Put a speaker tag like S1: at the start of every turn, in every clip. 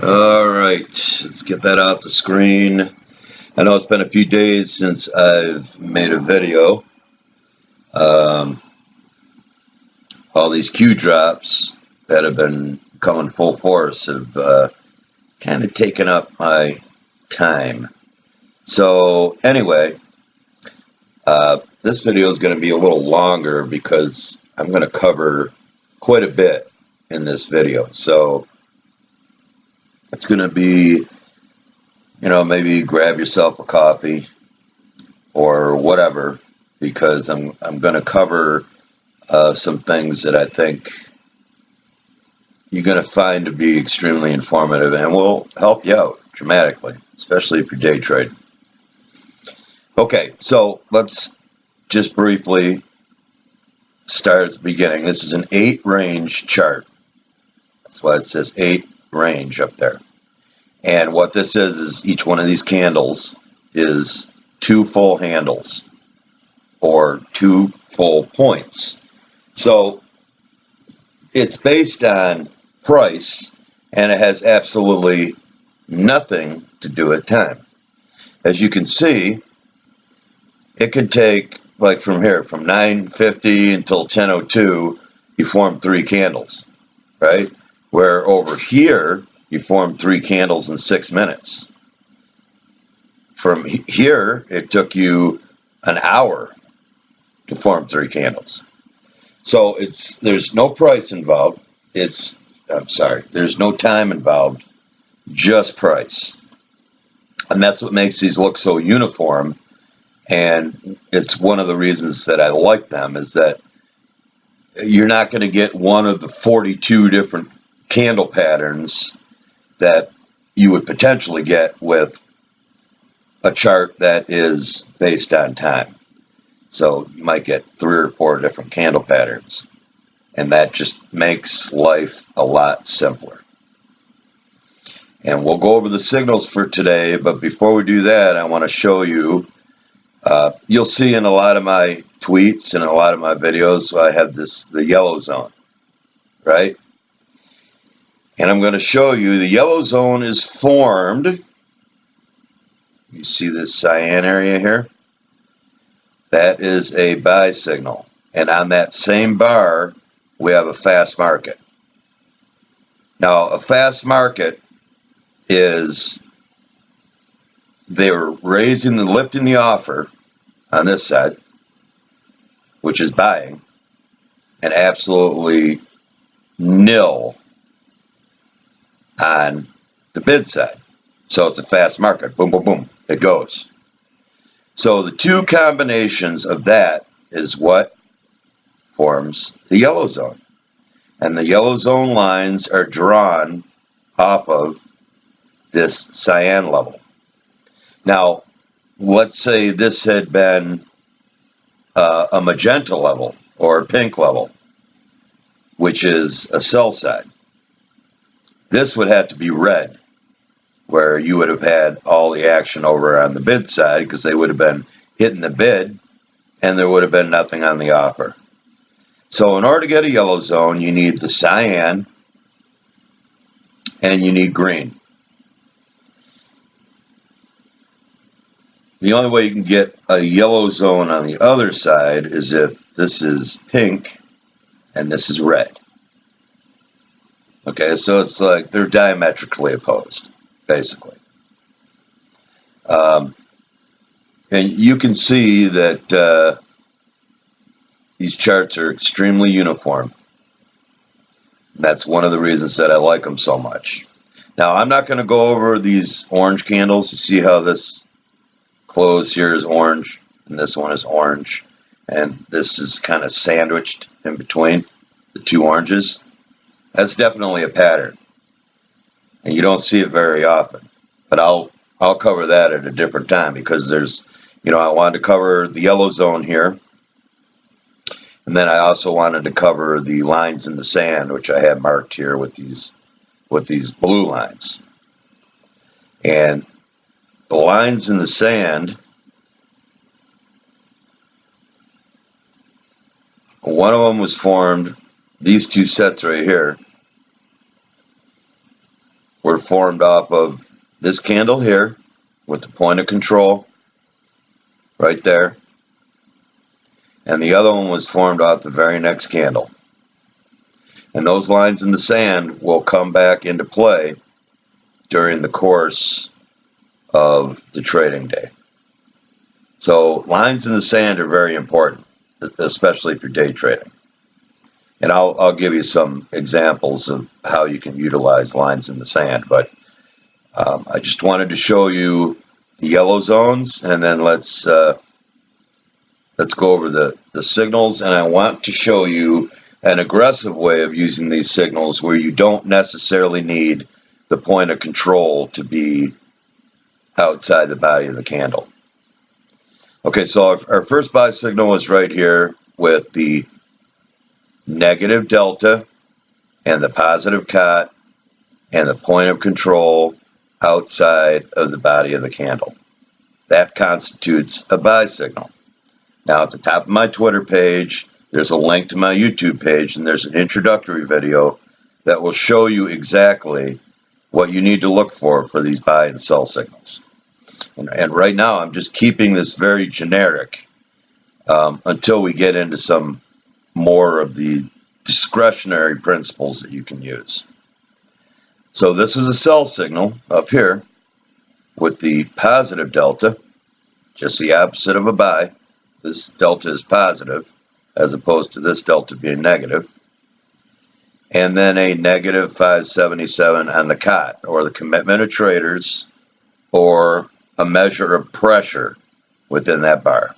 S1: Alright, let's get that off the screen. I know it's been a few days since I've made a video. All these Q drops that have been coming full force have kind of taken up my time. So anyway, this video is going to be a little longer because I'm going to cover quite a bit in this video. So it's going to be, maybe grab yourself a coffee or whatever, because I'm going to cover some things that I think you're going to find to be extremely informative and will help you out dramatically, especially if you're day trading. Okay, so let's just briefly start at the beginning. This is an 8 range chart. That's why it says 8 range up there. And what this is each one of these candles is 2 full handles or 2 full points. So it's based on price, and it has absolutely nothing to do with time. As you can see, it could take, like from here, from 9:50 until 10:02, you form 3 candles, right? Where over here, you form 3 candles in 6 minutes. From here, it took you an hour to form 3 candles. So there's no price involved. There's no time involved, just price. And that's what makes these look so uniform. And it's one of the reasons that I like them, is that you're not going to get one of the 42 different candle patterns that you would potentially get with a chart that is based on time. So you might get 3 or 4 different candle patterns, and that just makes life a lot simpler. And we'll go over the signals for today, but before we do that, I want to show you, you'll see in a lot of my tweets and a lot of my videos, I have the yellow zone, right? And I'm going to show you the yellow zone is formed. You see this cyan area here? That is a buy signal. And on that same bar, we have a fast market. Now, a fast market is they're lifting the offer on this side, which is buying, and absolutely nil on the bid side. So it's a fast market. Boom, boom, boom. It goes. So the two combinations of that is what forms the yellow zone. And the yellow zone lines are drawn off of this cyan level. Now, let's say this had been a magenta level or a pink level, which is a sell side. This would have to be red, where you would have had all the action over on the bid side, because they would have been hitting the bid and there would have been nothing on the offer. So in order to get a yellow zone, you need the cyan and you need green. The only way you can get a yellow zone on the other side is if this is pink and this is red. Okay, so it's like they're diametrically opposed, basically. And you can see that these charts are extremely uniform. That's one of the reasons that I like them so much. Now, I'm not going to go over these orange candles. You see how this close here is orange, and this one is orange, and this is kind of sandwiched in between the 2 oranges. That's definitely a pattern, and you don't see it very often. But I'll cover that at a different time, because there's, I wanted to cover the yellow zone here, and then I also wanted to cover the lines in the sand, which I have marked here with these blue lines. And the lines in the sand, one of them was formed, these 2 sets right here, were formed off of this candle here with the point of control right there. And the other one was formed off the very next candle. And those lines in the sand will come back into play during the course of the trading day. So lines in the sand are very important, especially if you're day trading. And I'll give you some examples of how you can utilize lines in the sand. But I just wanted to show you the yellow zones, and then let's go over the signals. And I want to show you an aggressive way of using these signals where you don't necessarily need the point of control to be outside the body of the candle. Okay, so our first buy signal was right here with the negative delta and the positive cot and the point of control outside of the body of the candle. That constitutes a buy signal. Now at the top of my Twitter page, there's a link to my YouTube page, and there's an introductory video that will show you exactly what you need to look for these buy and sell signals. And right now I'm just keeping this very generic until we get into some more of the discretionary principles that you can use. So this was a sell signal up here with the positive delta, just the opposite of a buy. This delta is positive as opposed to this delta being negative. And then a negative 577 on the cot, or the commitment of traders, or a measure of pressure within that bar.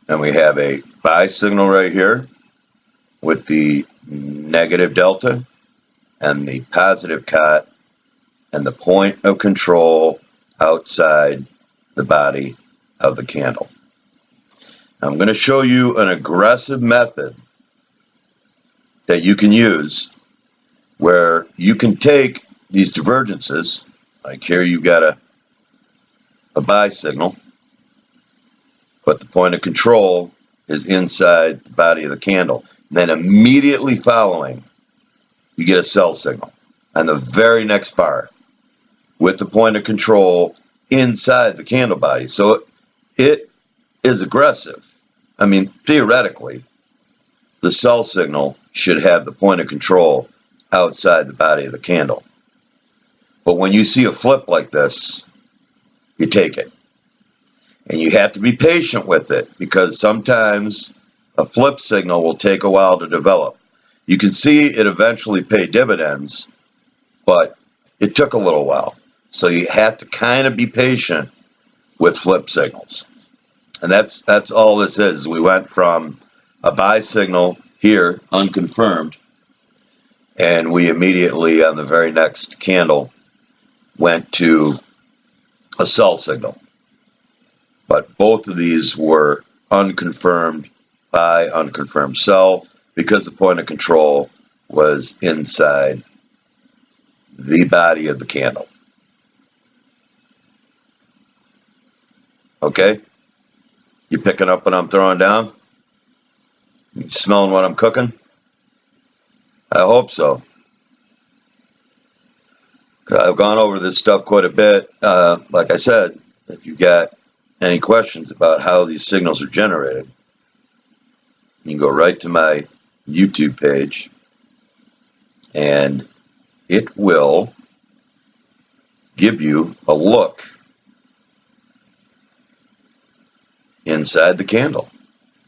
S1: And we have a buy signal right here with the negative delta and the positive cot and the point of control outside the body of the candle. I'm going to show you an aggressive method that you can use where you can take these divergences, like here you've got a buy signal, but the point of control is inside the body of the candle. And then immediately following, you get a sell signal on the very next bar with the point of control inside the candle body. So it is aggressive. I mean, theoretically, the sell signal should have the point of control outside the body of the candle. But when you see a flip like this, you take it. And you have to be patient with it, because sometimes a flip signal will take a while to develop. You can see it eventually pay dividends, but it took a little while. So you have to kind of be patient with flip signals. And that's all this is. We went from a buy signal here, unconfirmed, and we immediately, on the very next candle, went to a sell signal. But both of these were unconfirmed buy, unconfirmed sell, because the point of control was inside the body of the candle. Okay? You picking up what I'm throwing down? You smelling what I'm cooking? I hope so. I've gone over this stuff quite a bit. Like I said, if you've got any questions about how these signals are generated, you can go right to my YouTube page, and it will give you a look inside the candle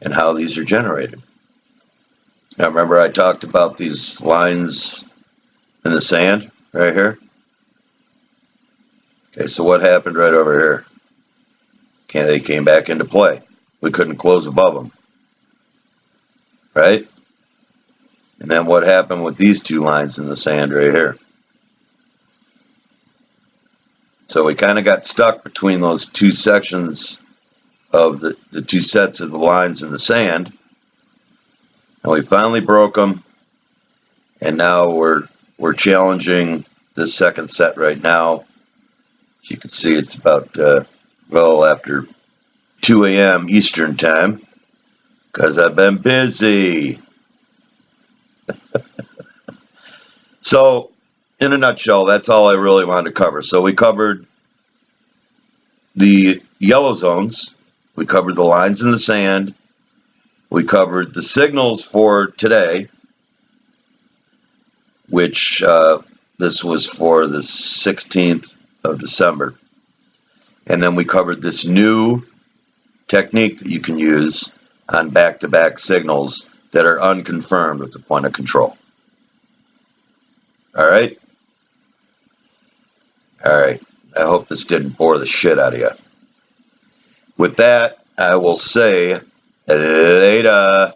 S1: and how these are generated. Now remember, I talked about these lines in the sand right here. Okay, so what happened right over here? Okay, they came back into play. We couldn't close above them, right? And then what happened with these two lines in the sand right here? So we kind of got stuck between those two sections of the two sets of the lines in the sand, and we finally broke them, and now we're challenging this second set right now. As you can see, it's about well after 2 a.m. Eastern time, because I've been busy. So, in a nutshell, that's all I really wanted to cover. So we covered the yellow zones, we covered the lines in the sand, we covered the signals for today, which this was for the 16th of December. And then we covered this new technique that you can use on back-to-back signals that are unconfirmed with the point of control. All right? All right. I hope this didn't bore the shit out of you. With that, I will say later.